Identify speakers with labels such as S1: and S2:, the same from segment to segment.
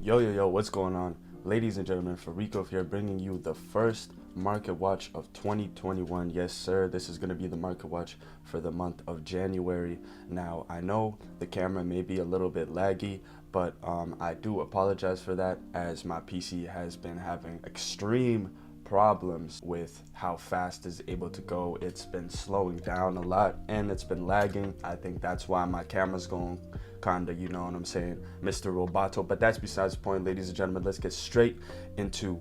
S1: Yo, what's going on? Ladies and gentlemen, Farikov here, bringing you the first market watch of 2021. Yes, sir, this is going to be the market watch for the month of January. Now, I know the camera may be a little bit laggy, but I do apologize for that, as my PC has been having extreme problems with how fast it's able to go. It's been slowing down a lot and it's been lagging. I think that's why my camera's going kinda, you know what I'm saying, Mr. Roboto. But that's besides the point, ladies and gentlemen. Let's get straight into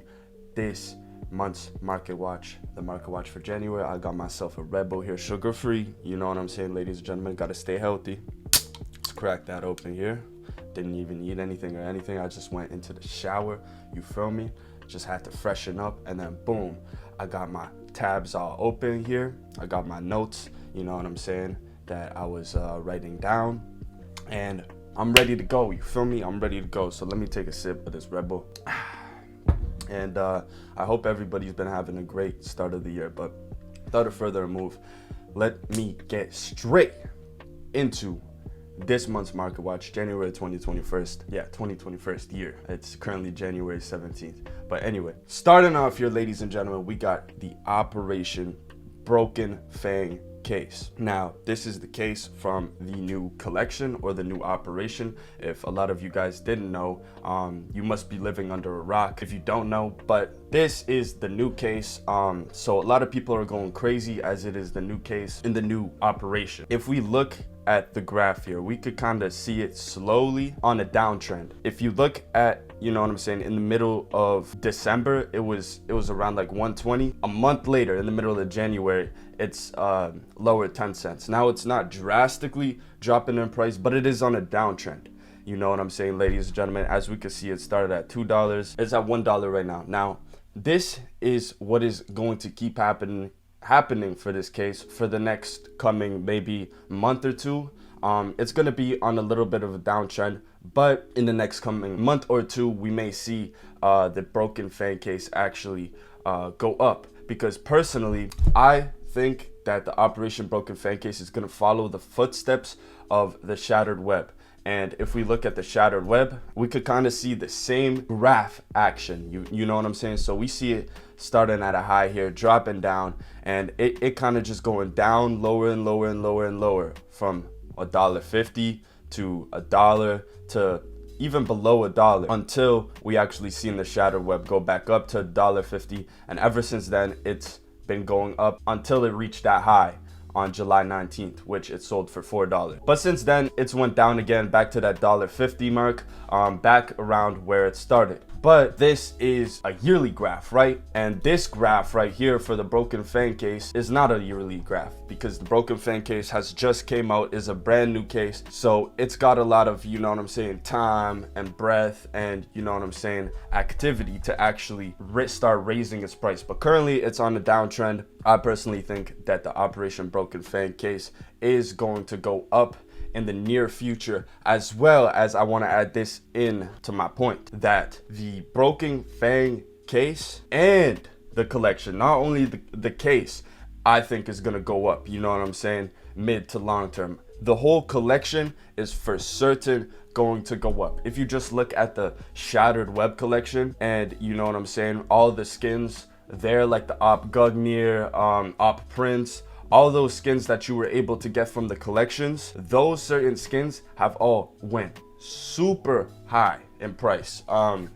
S1: this month's market watch, the market watch for January. I got myself a Red Bull here, sugar free, you know what I'm saying, ladies and gentlemen. Gotta stay healthy. Let's crack that open here. Didn't even eat anything or anything. I just went into the shower, you feel me? Just had to freshen up, and then boom, I got my tabs all open here. I got my notes, you know what I'm saying, that I was writing down, and I'm ready to go, you feel me? I'm ready to go. So let me take a sip of this Red Bull. And I hope everybody's been having a great start of the year. But without a further ado, let me get straight into this month's market watch, January 2021. Yeah, 2021 year. It's currently January 17th. But anyway, starting off here, ladies and gentlemen, we got the Operation Broken Fang case. Now, this is the case from the new collection, or the new operation. If a lot of you guys didn't know, you must be living under a rock if you don't know, but this is the new case. So a lot of people are going crazy, as it is the new case in the new operation. If we look at the graph here, we could kind of see it slowly on a downtrend. If you look at, you know what I'm saying, in the middle of December, it was around like 120. A month later, in the middle of January, it's lower 10 cents. Now, it's not drastically dropping in price, but it is on a downtrend. You know what I'm saying, ladies and gentlemen. As we can see, it started at $2. It's at $1 right now. Now, this is what is going to keep happening for this case for the next coming maybe month or two. It's going to be on a little bit of a downtrend, but in the next coming month or two, we may see the Broken Fang case actually go up, because personally, I think that the Operation Broken Fang case is going to follow the footsteps of the Shattered Web. And if we look at the Shattered Web, we could kind of see the same graph action. You know what I'm saying? So we see it starting at a high here, dropping down, and it kind of just going down lower and lower and lower and lower, from $1.50 to $1 to even below $1, until we actually seen the Shattered Web go back up to $1.50. And ever since then, it's been going up until it reached that high on July 19th, which it sold for $4. But since then, it's went down again, back to that $1.50 mark, back around where it started. But this is a yearly graph, right? And this graph right here for the Broken Fang case is not a yearly graph, because the Broken Fang case has just came out, is a brand new case. So it's got a lot of, you know what I'm saying, time and breath and, you know what I'm saying, activity to actually start raising its price. But currently it's on a downtrend. I personally think that the Operation Broken Fang case is going to go up in the near future, as well as I want to add this in to my point, that the Broken Fang case and the collection, not only the case, I think is going to go up, you know what I'm saying, mid to long term. The whole collection is for certain going to go up. If you just look at the Shattered Web collection, and you know what I'm saying, all the skins there, like the Op Gugnir, Op Prince, all those skins that you were able to get from the collections, those certain skins have all went super high in price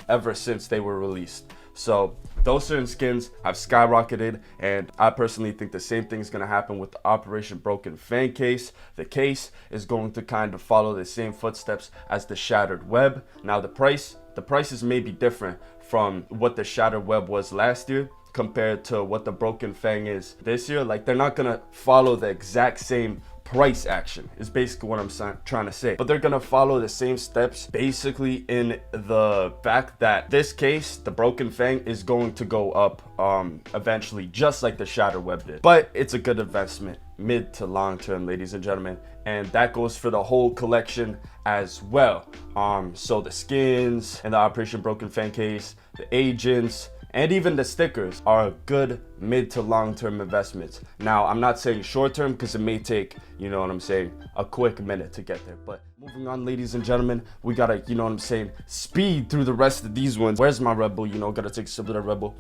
S1: ever since they were released. So those certain skins have skyrocketed, and I personally think the same thing is going to happen with the Operation Broken Fang case. The case is going to kind of follow the same footsteps as the Shattered Web. Now the prices may be different from what the Shattered Web was last year compared to what the Broken Fang is this year. Like, they're not gonna follow the exact same price action, is basically what I'm trying to say, but they're gonna follow the same steps, basically, in the fact that this case, the Broken Fang, is going to go up eventually, just like the Shattered Web did. But it's a good investment mid to long term, ladies and gentlemen, and that goes for the whole collection as well. So the skins and the Operation Broken Fang case, the agents, and even the stickers are a good mid to long-term investments. Now, I'm not saying short-term because it may take, you know what I'm saying, a quick minute to get there. But moving on, ladies and gentlemen, we gotta, you know what I'm saying, speed through the rest of these ones. Where's my Red Bull? You know, gotta take a sip of the Red Bull.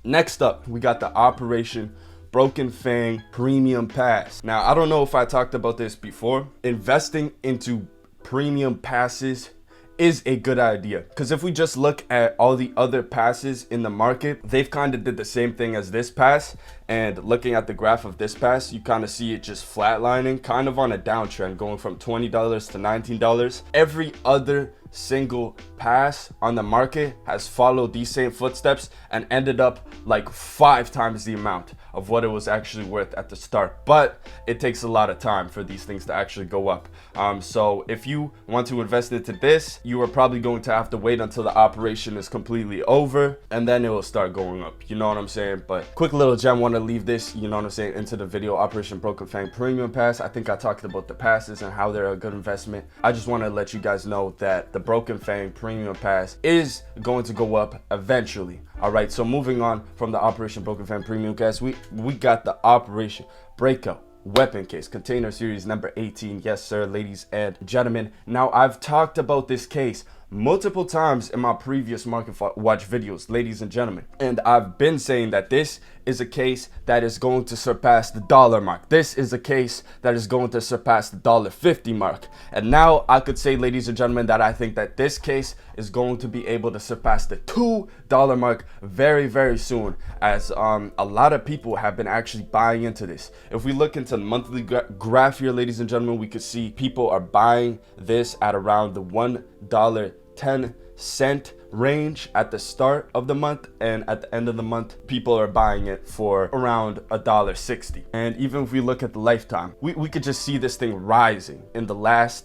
S1: Next up, we got the Operation Broken Fang Premium Pass. Now, I don't know if I talked about this before. Investing into premium passes is a good idea, because if we just look at all the other passes in the market, they've kind of did the same thing as this pass. And looking at the graph of this pass, you kind of see it just flatlining, kind of on a downtrend, going from $20 to $19. Every other single pass on the market has followed these same footsteps and ended up like 5 times the amount of what it was actually worth at the start. But it takes a lot of time for these things to actually go up. So if you want to invest into this, you are probably going to have to wait until the operation is completely over, and then it will start going up. You know what I'm saying? But quick little gem, want to leave this, you know what I'm saying, into the video. Operation Broken Fang Premium Pass. I think I talked about the passes and how they're a good investment. I just want to let you guys know that the Broken Fang Premium Pass is going to go up eventually. All right, so moving on from the Operation Broken Fang Premium Pass, we got the Operation Breakout Weapon Case, container series number 18. Yes, sir, ladies and gentlemen. Now, I've talked about this case multiple times in my previous market watch videos, ladies and gentlemen, and I've been saying that this is a case that is going to surpass the dollar mark. This is a case that is going to surpass the $1.50 mark. And now I could say, ladies and gentlemen, that I think that this case is going to be able to surpass the $2 mark very, very soon, as a lot of people have been actually buying into this. If we look into the monthly graph here, ladies and gentlemen, we could see people are buying this at around the $1.10 range at the start of the month, and at the end of the month people are buying it for around $1.60. And even if we look at the lifetime, we could just see this thing rising in the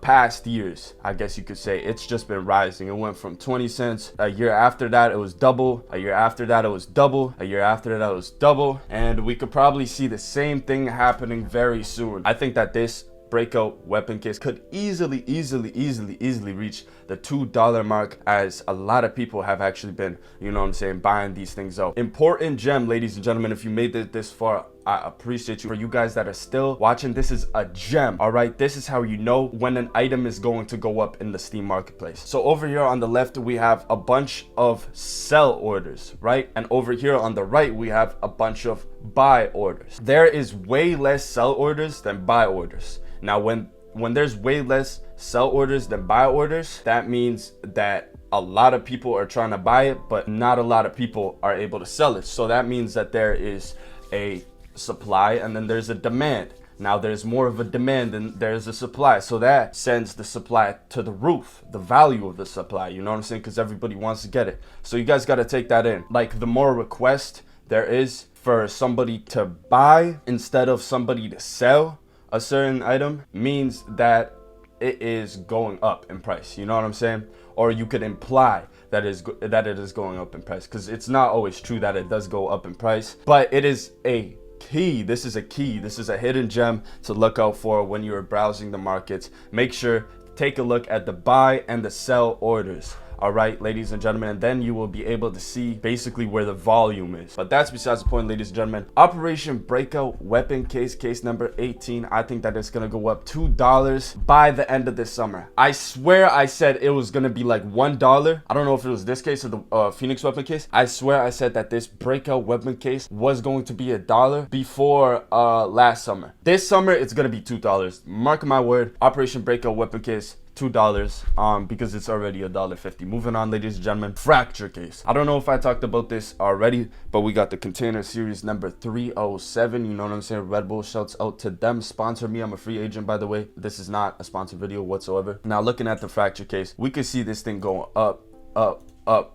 S1: past years. I guess you could say it's just been rising. It went from 20 cents a year after that, it was double, a year after that it was double, a year after that it was double, and we could probably see the same thing happening very soon. I think that this Breakout Weapon Case could easily reach the $2 mark, as a lot of people have actually been, you know what I'm saying, buying these things out. Important gem, ladies and gentlemen. If you made it this far, I appreciate you. For you guys that are still watching, this is a gem. All right, this is how you know when an item is going to go up in the Steam marketplace. So over here on the left, we have a bunch of sell orders, right? And over here on the right, we have a bunch of buy orders. There is way less sell orders than buy orders. Now, when there's way less sell orders than buy orders, that means that a lot of people are trying to buy it, but not a lot of people are able to sell it. So that means that there is a supply and then there's a demand. Now there's more of a demand than there's a supply, so that sends the supply to the roof, the value of the supply, you know what I'm saying, because everybody wants to get it. So you guys got to take that in. Like, the more request there is for somebody to buy instead of somebody to sell a certain item, means that it is going up in price, you know what I'm saying? Or you could imply that it is going up in price, because it's not always true that it does go up in price, but it is a key. This is a key. This is a hidden gem to look out for when you're browsing the markets. Make sure, take a look at the buy and the sell orders. All right, ladies and gentlemen, and then you will be able to see basically where the volume is. But that's besides the point, ladies and gentlemen. Operation Breakout Weapon Case, case number 18. I think that it's gonna go up $2 by the end of this summer. I swear I said it was gonna be like $1. I don't know if it was this case or the Phoenix Weapon Case. I swear I said that this Breakout Weapon Case was going to be $1 before last summer. This summer it's gonna be $2. Mark my word. Operation Breakout Weapon Case, $2, because it's already $1.50. Moving on, ladies and gentlemen, Fracture Case. I don't know if I talked about this already, but we got the container series number 307. You know what I'm saying? Red Bull, shouts out to them. Sponsor me. I'm a free agent, by the way. This is not a sponsored video whatsoever. Now, looking at the Fracture Case, we could see this thing going up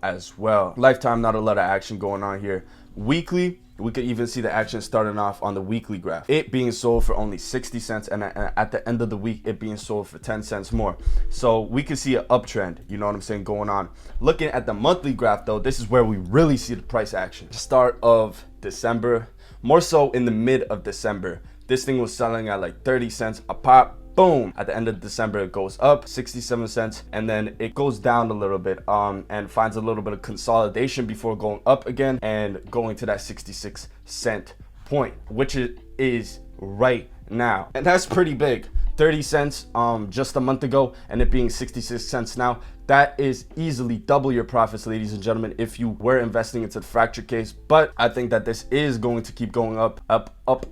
S1: as well. Lifetime, not a lot of action going on here. Weekly, we could even see the action starting off on the weekly graph, it being sold for only 60 cents, and at the end of the week it being sold for 10 cents more. So we can see an uptrend, you know what I'm saying, going on. Looking at the monthly graph though, this is where we really see the price action. Start of December, more so in the mid of December, this thing was selling at like 30 cents a pop. boom, at the end of December it goes up 67 cents, and then it goes down a little bit and finds a little bit of consolidation before going up again and going to that 66 cent point, which is right now, and that's pretty big. 30 cents just a month ago, and it being 66 cents now. That is easily double your profits, ladies and gentlemen, if you were investing into the fracture case. But I think that this is going to keep going up,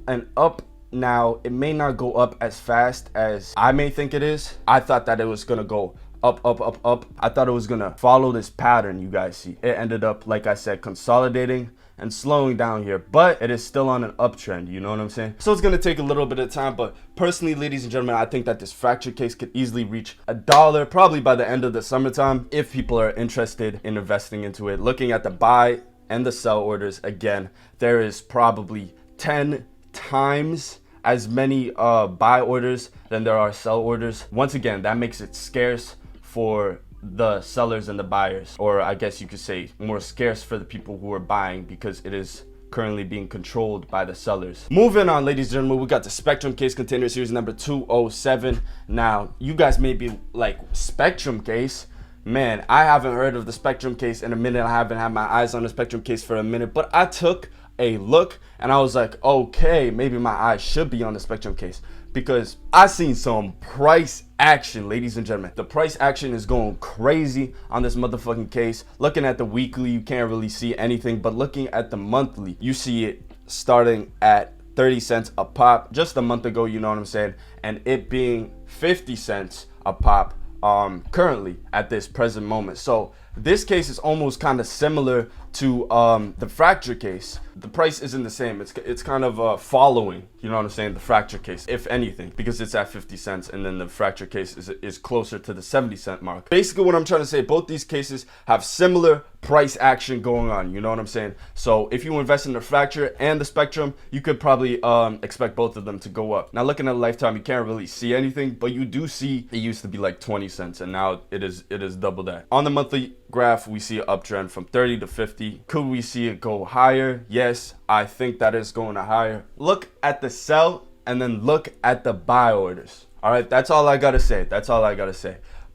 S1: and up. Now, it may not go up as fast as I may think it is. I thought that it was gonna go up. I thought it was gonna follow this pattern you guys see. It ended up, like I said, consolidating and slowing down here, but it is still on an uptrend, you know what I'm saying? So it's gonna take a little bit of time, but personally, ladies and gentlemen, I think that this fracture case could easily reach $1 probably by the end of the summertime if people are interested in investing into it. Looking at the buy and the sell orders, again, there is probably 10 times as many buy orders than there are sell orders. Once again, that makes it scarce for the sellers and the buyers, or I guess you could say more scarce for the people who are buying, because it is currently being controlled by the sellers. Moving on, ladies and gentlemen, we got the Spectrum case, container series number 207. Now, you guys may be like, Spectrum case? Man, I haven't heard of the Spectrum case in a minute. I haven't had my eyes on the Spectrum case for a minute, but I took a look and I was like, okay, maybe my eyes should be on the Spectrum case, because I seen some price action, ladies and gentlemen. The price action is going crazy on this motherfucking case. Looking at the weekly, you can't really see anything, but looking at the monthly, you see it starting at 30 cents a pop just a month ago, you know what I'm saying, and it being 50 cents a pop currently at this present moment. So this case is almost kind of similar to the fracture case. The price isn't the same. It's kind of following, you know what I'm saying, the fracture case, if anything, because it's at 50 cents and then the fracture case is closer to the 70-cent mark. Basically what I'm trying to say, both these cases have similar price action going on, you know what I'm saying? So if you invest in the fracture and the Spectrum, you could probably expect both of them to go up. Now looking at Lifetime, you can't really see anything, but you do see it used to be like 20 cents and now it is double that. On the monthly graph, we see an uptrend from 30 to 50. Could we see it go higher? Yes, I think that is going to higher. Look at the sell and then look at the buy orders. All right, that's all I gotta say.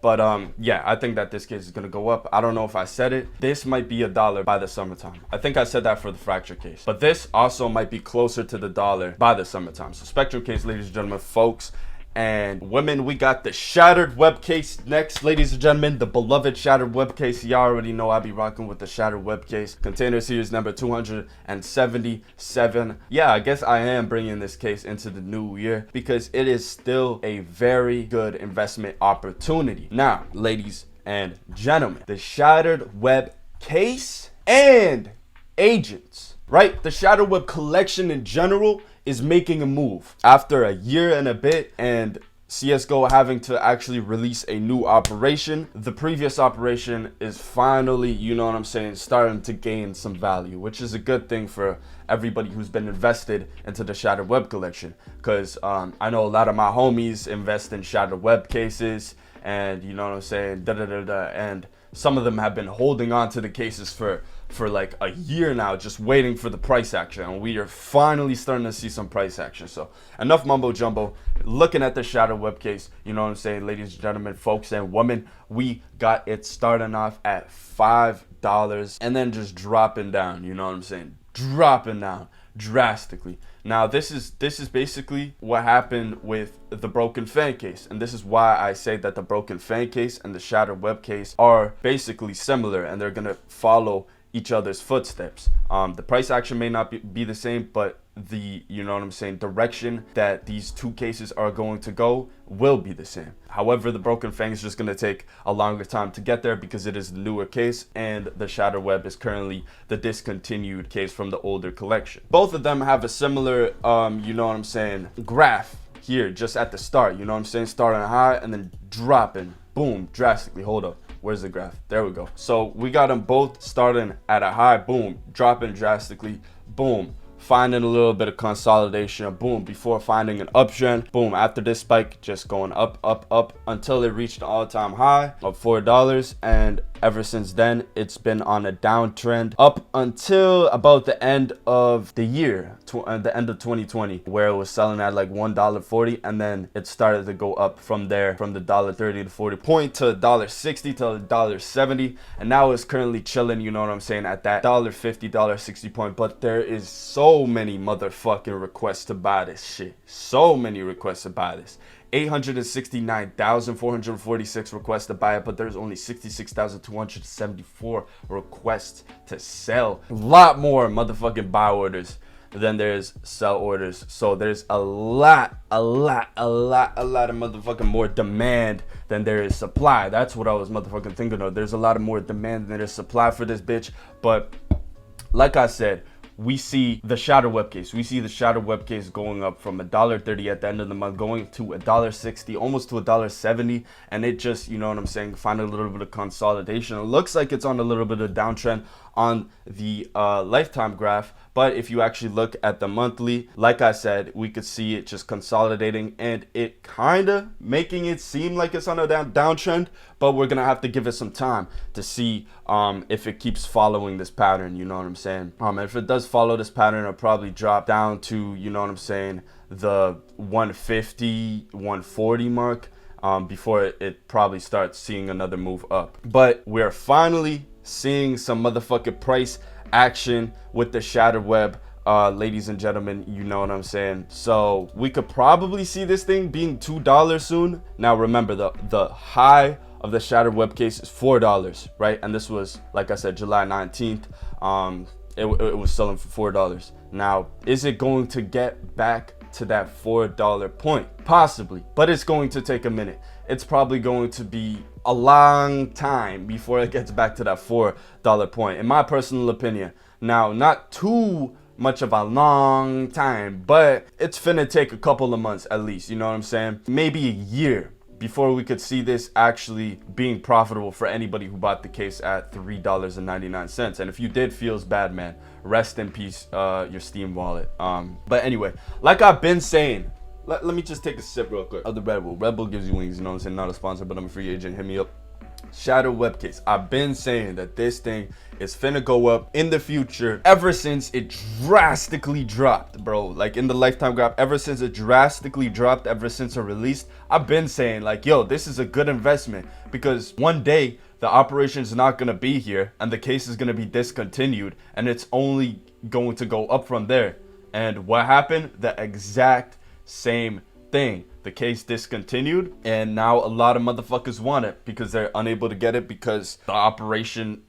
S1: But yeah, I think that this case is gonna go up. I don't know if I said it. This might be $1 by the summertime. I think I said that for the fracture case, but this also might be closer to the $1 by the summertime. So Spectrum case, ladies and gentlemen, folks and women, we got the shattered web case next, ladies and gentlemen, the beloved shattered web case. Y'all already know I be rocking with the shattered web case, container series number 277. Yeah, I guess I am bringing this case into the new year because it is still a very good investment opportunity. Now, ladies and gentlemen, the shattered web case and agents, right? The shattered web collection in general is making a move after a year and a bit and CSGO having to actually release a new operation. The previous operation is finally, you know what I'm saying, starting to gain some value, which is a good thing for everybody who's been invested into the shattered web collection, because I know a lot of my homies invest in shattered web cases and, you know what I'm saying, and some of them have been holding on to the cases for like a year now, just waiting for the price action, and we are finally starting to see some price action. So enough mumbo jumbo. Looking at the shadow web case, you know what I'm saying, ladies and gentlemen, folks and women, we got it starting off at $5 and then just dropping down, you know what I'm saying, dropping down drastically. Now this is basically what happened with the broken Fang case, and this is why I say that the broken Fang case and the shattered web case are basically similar, and they're gonna follow each other's footsteps. The price action may not be the same, but the, you know what I'm saying, direction that these two cases are going to go will be the same. However, the broken Fang is just going to take a longer time to get there because it is the newer case, and the shattered web is currently the discontinued case from the older collection. Both of them have a similar you know what I'm saying, graph here just at the start, you know what I'm saying, starting high and then dropping, boom, drastically. Hold up, where's the graph? There we go. So we got them both starting at a high, boom, dropping drastically, boom, finding a little bit of consolidation, boom, before finding an uptrend, boom, after this spike, just going up, up, up until it reached an all-time high of $4. And ever since then, it's been on a downtrend up until about the end of the year, the end of 2020, where it was selling at like $1.40, and then it started to go up from there, from the $1.30 to 40 point to $1.60 to $1.70, and now it's currently chilling, you know what I'm saying, at that $1.50, $1.60 point. But there is so many motherfucking requests to buy this shit, so many requests to buy this. 869,446 requests to buy it, but there's only 66,274 requests to sell. A lot more motherfucking buy orders than there's sell orders. So there's a lot of motherfucking more demand than there is supply. That's what I was motherfucking thinking of. There's a lot of more demand than there's supply for this bitch. But like I said, we see the shadow web case. We see the shadow web case going up from $1.30 at the end of the month, going to $1.60, almost to $1.70, and it just, you know what I'm saying, find a little bit of consolidation. It looks like it's on a little bit of downtrend on the lifetime graph, but if you actually look at the monthly, like I said, we could see it just consolidating and it kind of making it seem like it's on a downtrend, but we're gonna have to give it some time to see if it keeps following this pattern, you know what I'm saying. If it does follow this pattern, it'll probably drop down to, you know what I'm saying, the 150, 140 mark before it probably starts seeing another move up. But we're finally seeing some motherfucking price action with the shadow web, ladies and gentlemen, you know what I'm saying. So we could probably see this thing being $2 soon. Now remember, the high of the shadow web case is $4, right? And this was, like I said, July 19th. It was selling for $4. Now, is it going to get back to that $4 point? Possibly, but it's going to take a minute. It's probably going to be a long time before it gets back to that $4 point, in my personal opinion. Now, not too much of a long time, but it's finna take a couple of months at least, you know what I'm saying? Maybe a year before we could see this actually being profitable for anybody who bought the case at $3.99. And if you did, feels bad, man. Rest in peace, your Steam wallet. But anyway, like I've been saying, let me just take a sip real quick of the Red Bull. Red Bull gives you wings, you know what I'm saying? Not a sponsor, but I'm a free agent. Hit me up. Shadow web case. I've been saying that this thing is finna go up in the future ever since it drastically dropped, bro. Like in the lifetime graph, ever since it drastically dropped, ever since it released, I've been saying like, yo, this is a good investment, because one day the operation is not gonna be here and the case is gonna be discontinued, and it's only going to go up from there. And what happened? The exact same thing. The case discontinued, and now a lot of motherfuckers want it because they're unable to get it because the operation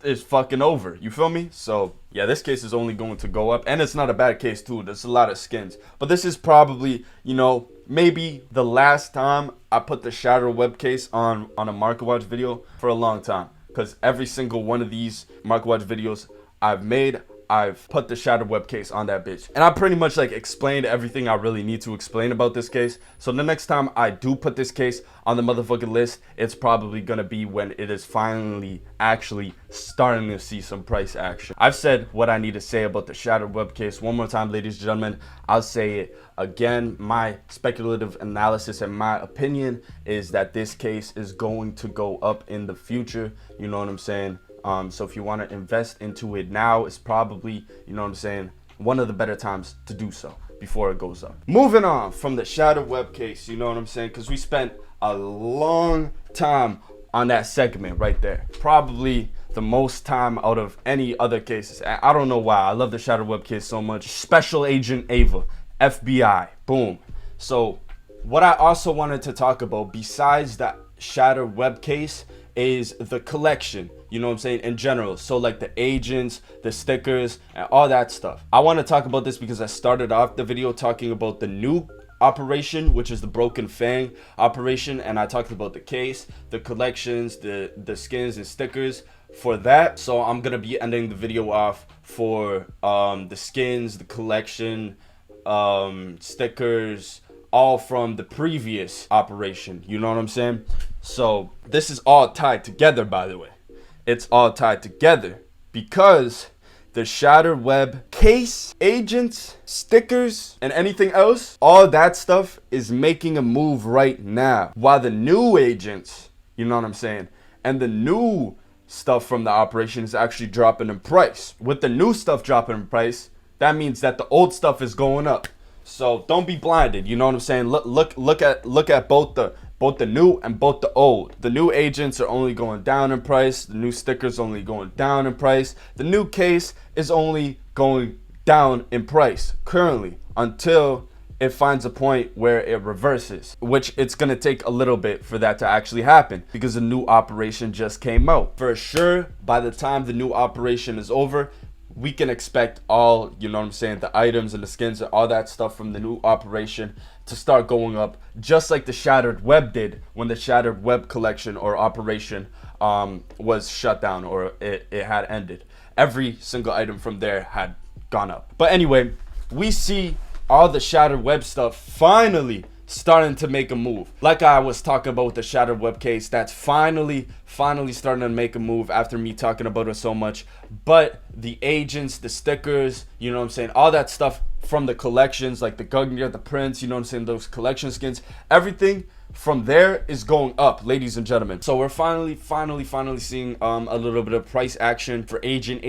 S1: is fucking over. You feel me? So yeah, this case is only going to go up, and it's not a bad case too. There's a lot of skins, but this is probably, you know, maybe the last time I put the shadow web case on a market watch video for a long time, because every single one of these market watch videos I've made, I've put the shadow web case on that bitch, and I pretty much like explained everything I really need to explain about this case. So the next time I do put this case on the motherfucking list, it's probably gonna be when it is finally actually starting to see some price action. I've said what I need to say about the shadow web case. One more time, ladies and gentlemen, I'll say it again. My speculative analysis and my opinion is that this case is going to go up in the future, you know what I'm saying. So if you want to invest into it now, it's probably, you know what I'm saying, one of the better times to do so before it goes up. Moving on from the shadow web case, you know what I'm saying, because we spent a long time on that segment right there, probably the most time out of any other cases. I don't know why. I love the shadow web case so much. Special Agent Ava, FBI, boom. So what I also wanted to talk about besides that shadow web case is the collection, you know what I'm saying, in general. So like the agents, the stickers, and all that stuff. I want to talk about this because I started off the video talking about the new operation, which is the Broken Fang operation, and I talked about the case, the collections, the skins and stickers for that. So I'm gonna be ending the video off for the skins, the collection, stickers, all from the previous operation, you know what I'm saying. So this is all tied together, by the way. It's all tied together because the Shattered Web case, agents, stickers, and anything else, all that stuff is making a move right now. While the new agents, you know what I'm saying, and the new stuff from the operation is actually dropping in price. With the new stuff dropping in price, that means that the old stuff is going up. So don't be blinded, you know what I'm saying? Look at both the new and both the old. The new agents are only going down in price. The new stickers only going down in price. The new case is only going down in price currently until it finds a point where it reverses, which it's gonna take a little bit for that to actually happen because the new operation just came out. For sure, by the time the new operation is over, we can expect all, you know what I'm saying, the items and the skins and all that stuff from the new operation to start going up, just like the Shattered Web did when the Shattered Web collection or operation was shut down or it had ended. Every single item from there had gone up. But anyway, we see all the Shattered Web stuff finally starting to make a move. Like I was talking about with the Shattered Web case, that's finally starting to make a move after me talking about it so much. But the agents, the stickers, you know what I'm saying, all that stuff from the collections, like the Gungnir, the Prince, you know what I'm saying, those collection skins, everything from there is going up, ladies and gentlemen. So we're finally seeing a little bit of price action for Agent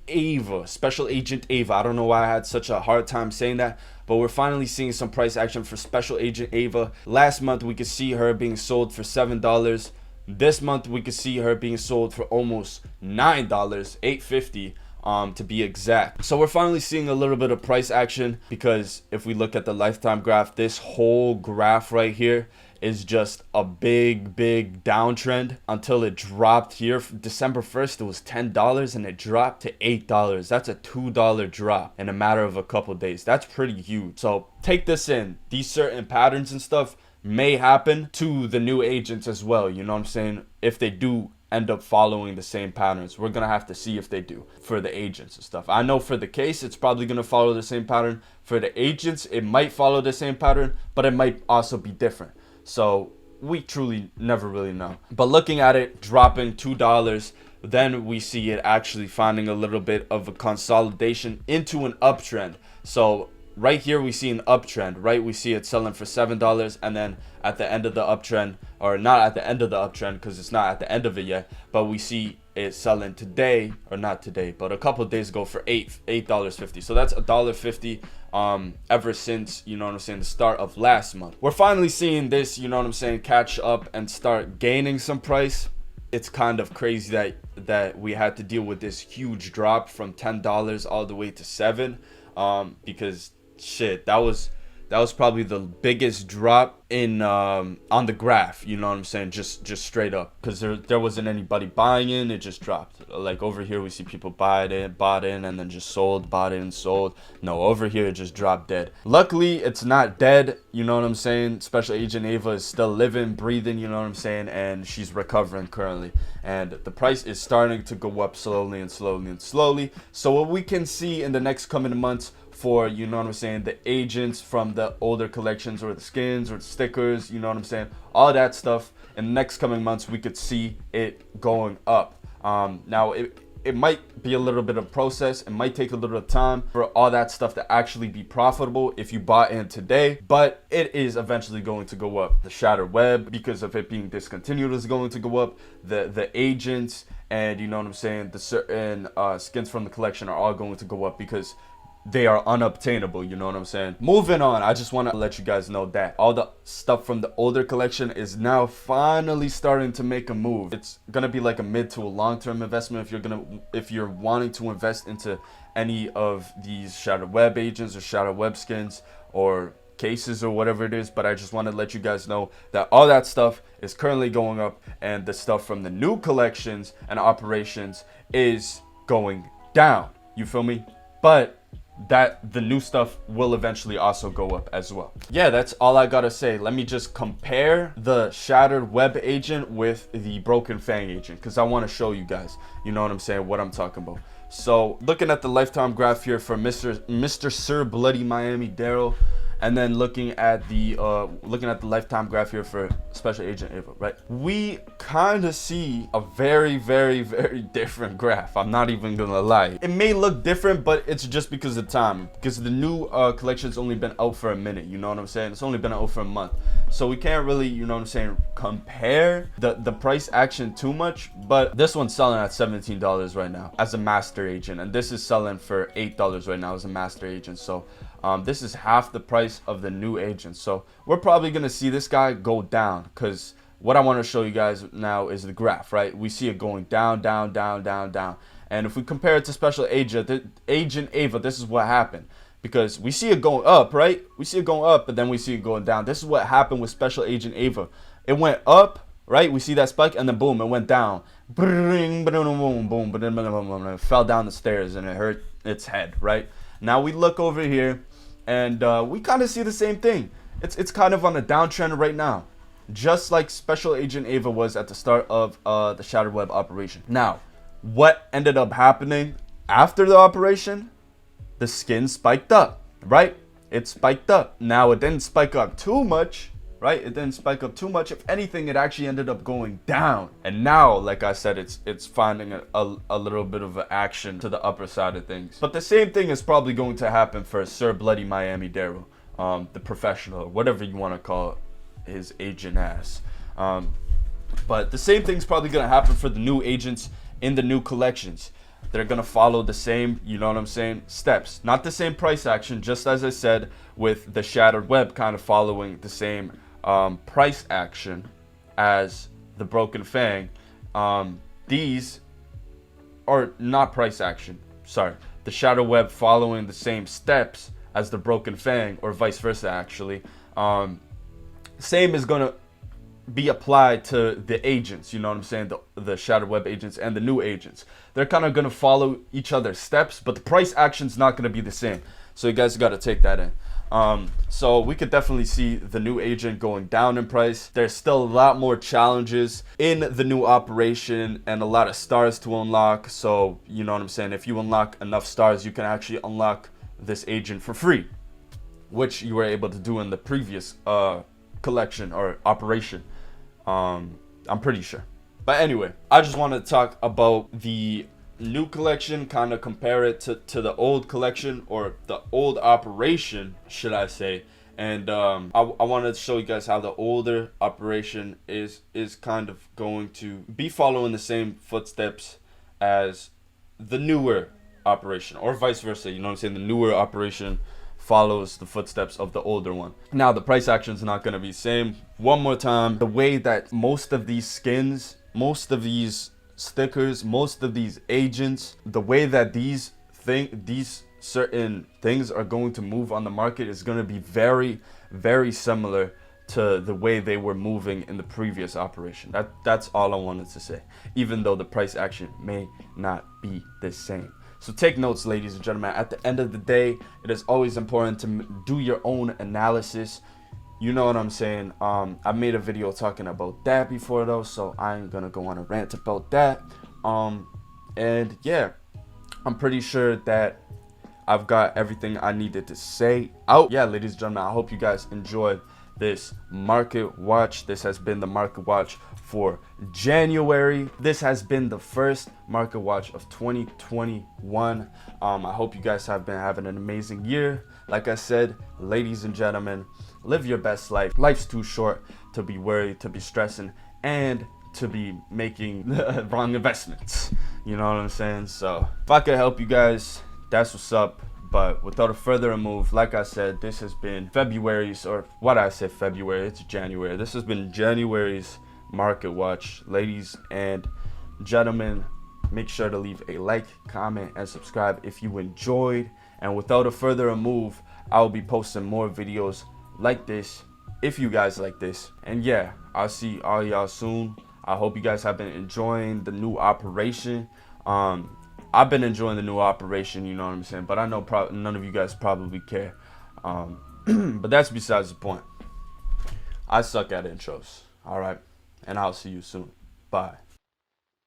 S1: Ava, Special Agent Ava. I don't know why I had such a hard time saying that, but we're finally seeing some price action for Special Agent Ava. Last month we could see her being sold for $7. This month we could see her being sold for almost $9, $8.50 to be exact. So we're finally seeing a little bit of price action, because if we look at the lifetime graph, this whole graph right here is just a big downtrend until it dropped here. December 1st it was $10 and it dropped to $8. That's a $2 drop in a matter of a couple days. That's pretty huge. So take this in. These certain patterns and stuff may happen to the new agents as well, you know what I'm saying? If they do end up following the same patterns, we're gonna have to see if they do for the agents and stuff. I know for the case it's probably gonna follow the same pattern. For the agents it might follow the same pattern, but it might also be different. So we truly never really know. But looking at it dropping $2, then we see it actually finding a little bit of a consolidation into an uptrend. So right here we see an uptrend, right? We see it selling for $7, and then at the end of the uptrend, or not at the end of the uptrend because it's not at the end of it yet, but we see it selling today, or not today, but a couple of days ago for $8.50. So that's $1.50 ever since, you know what I'm saying, the start of last month. We're finally seeing this, you know what I'm saying, catch up and start gaining some price. It's kind of crazy that we had to deal with this huge drop from $10 all the way to $7, because shit, that was probably the biggest drop in on the graph, you know what I'm saying, just straight up, because there wasn't anybody buying in. It just dropped. Like over here we see people bought in and then just sold, bought in, sold. No, over here it just dropped dead. Luckily it's not dead, you know what I'm saying. Special Agent Ava is still living, breathing, you know what I'm saying, and she's recovering currently, and the price is starting to go up slowly and slowly and slowly. So what we can see in the next coming months for, you know what I'm saying, the agents from the older collections, or the skins, or the stickers, you know what I'm saying, all that stuff, in the next coming months we could see it going up. Now it might be a little bit of process. It might take a little time for all that stuff to actually be profitable if you bought in today, but it is eventually going to go up. The Shattered Web, because of it being discontinued, is going to go up. The agents and, you know what I'm saying, the certain skins from the collection are all going to go up because they are unobtainable, you know what I'm saying. Moving on, I just want to let you guys know that all the stuff from the older collection is now finally starting to make a move. It's gonna be like a mid to a long-term investment if you're wanting to invest into any of these Shattered Web agents or Shattered Web skins or cases or whatever it is. But I just want to let you guys know that all that stuff is currently going up, and the stuff from the new collections and operations is going down, you feel me? But that the new stuff will eventually also go up as well. Yeah, that's all I gotta say. Let me just compare the Shattered Web agent with the Broken Fang agent, because I want to show you guys, you know what I'm saying, what I'm talking about. So looking at the lifetime graph here for Mr. Sir Bloody Miami Daryl, and then looking at the lifetime graph here for Special Agent Ava, right? We kind of see a very, very, very different graph. I'm not even gonna lie. It may look different, but it's just because of time. Because the new collection's only been out for a minute, you know what I'm saying? It's only been out for a month. So we can't really, you know what I'm saying, compare the price action too much. But this one's selling at $17 right now as a master agent. And this is selling for $8 right now as a master agent. So this is half the price of the new agent. So we're probably gonna see this guy go down, because what I want to show you guys now is the graph, right? We see it going down, down, down, down, down. And if we compare it to Special Agent Ava, this is what happened. Because we see it going up, right? We see it going up, but then we see it going down. This is what happened with Special Agent Ava. It went up, right? We see that spike, and then boom, it went down. Boom, boom, boom, boom, it fell down the stairs, and it hurt its head, right? Now we look over here, and we kind of see the same thing. It's kind of on a downtrend right now, just like Special Agent Ava was at the start of the Shattered Web operation. Now, what ended up happening after the operation? The skin spiked up, right? It spiked up. Now, it didn't spike up too much, right? It didn't spike up too much. If anything, it actually ended up going down. And now, like I said, it's finding a little bit of an action to the upper side of things. But the same thing is probably going to happen for Sir Bloody Miami Darryl, the professional, whatever you want to call his agent ass. But the same thing's probably going to happen for the new agents in the new collections. They're going to follow the same, you know what I'm saying, steps. Not the same price action, just as I said with the Shattered Web kind of following the same price action as the Broken Fang. These are not price action. Sorry. The Shattered Web following the same steps as the Broken Fang, or vice versa actually. Same is going to be applied to the agents, you know what I'm saying, the Shattered Web agents and the new agents. They're kind of going to follow each other's steps, but the price action's not going to be the same. So you guys got to take that in. So we could definitely see the new agent going down in price. There's still a lot more challenges in the new operation and a lot of stars to unlock. So, you know what I'm saying, if you unlock enough stars, you can actually unlock this agent for free, which you were able to do in the previous collection or operation. I'm pretty sure. But anyway, I just want to talk about the new collection, kind of compare it to the old collection, or the old operation, should I say. And I want to show you guys how the older operation is kind of going to be following the same footsteps as the newer operation, or vice versa, you know what I'm saying. The newer operation follows the footsteps of the older one. Now, the price action is not going to be the same. One more time, the way that most of these skins, most of these stickers, most of these agents, the way that these certain things are going to move on the market is going to be very, very similar to the way they were moving in the previous operation. That's all I wanted to say, even though the price action may not be the same. So take notes, ladies and gentlemen. At the end of the day, it is always important to do your own analysis. You know what I'm saying? I made a video talking about that before though, so I ain't gonna go on a rant about that. And yeah, I'm pretty sure that I've got everything I needed to say out. Yeah, ladies and gentlemen, I hope you guys enjoyed this market watch. This has been the market watch for January. This has been the first market watch of 2021. I hope you guys have been having an amazing year. Like I said, ladies and gentlemen, live your best life. Life's too short to be worried, to be stressing, and to be making wrong investments. You know what I'm saying? So if I could help you guys, that's what's up. But without a further ado, like I said, this has been February's, or what I said February, it's January. This has been January's market watch. Ladies and gentlemen, make sure to leave a like, comment, and subscribe if you enjoyed. And without a further ado, I'll be posting more videos like this if you guys like this. And yeah, I'll see all y'all soon. I hope you guys have been enjoying the new operation. I've been enjoying the new operation, you know what I'm saying, but I know none of you guys probably care. But that's besides the point. I suck at intros. All right, and I'll see you soon. Bye.